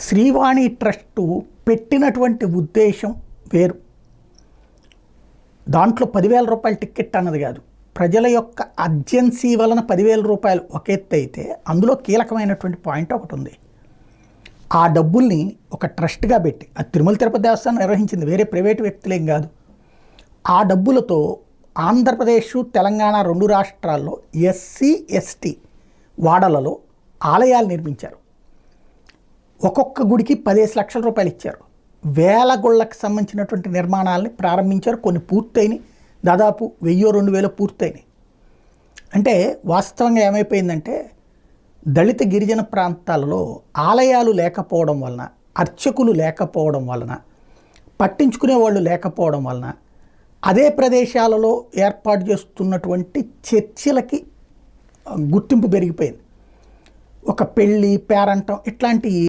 Srivani trust పెట్టినటువంటి ఉద్దేశం వేరు. దాంట్లో 10,000 రూపాయల టికెట్ అన్నది కాదు. ప్రజల యొక్క అర్జెన్సీ వలన 10,000 రూపాయలు ఒక ఎత్తు అయితే, అందులో కీలకమైనటువంటి పాయింట్ ఒకటి ఉంది. ఆ డబ్బుల్ని ఒక ట్రస్ట్గా పెట్టి, అది తిరుమల తిరుపతి దేవస్థానం నిర్వహించింది, వేరే ప్రైవేటు వ్యక్తులేం కాదు. ఆ డబ్బులతో ఆంధ్రప్రదేశ్, తెలంగాణ 2 రాష్ట్రాల్లో ఎస్సీ ఎస్టీ వాడలలో ఆలయాలు నిర్మించారు. ఒక్కొక్క గుడికి 10 లక్షల రూపాయలు ఇచ్చారు. వేల గుళ్ళకి సంబంధించినటువంటి నిర్మాణాలని ప్రారంభించారు. కొన్ని పూర్తయినాయి, దాదాపు 1000-2000 పూర్తయినాయి. అంటే వాస్తవంగా ఏమైపోయిందంటే, దళిత గిరిజన ప్రాంతాలలో ఆలయాలు లేకపోవడం వలన, అర్చకులు లేకపోవడం వలన, పట్టించుకునే వాళ్ళు లేకపోవడం వలన, అదే ప్రదేశాలలో ఏర్పాటు చేస్తున్నటువంటి చర్చిలకి గుర్తింపు పెరిగిపోయింది. ఒక పెళ్ళి, పేరంటం ఇట్లాంటి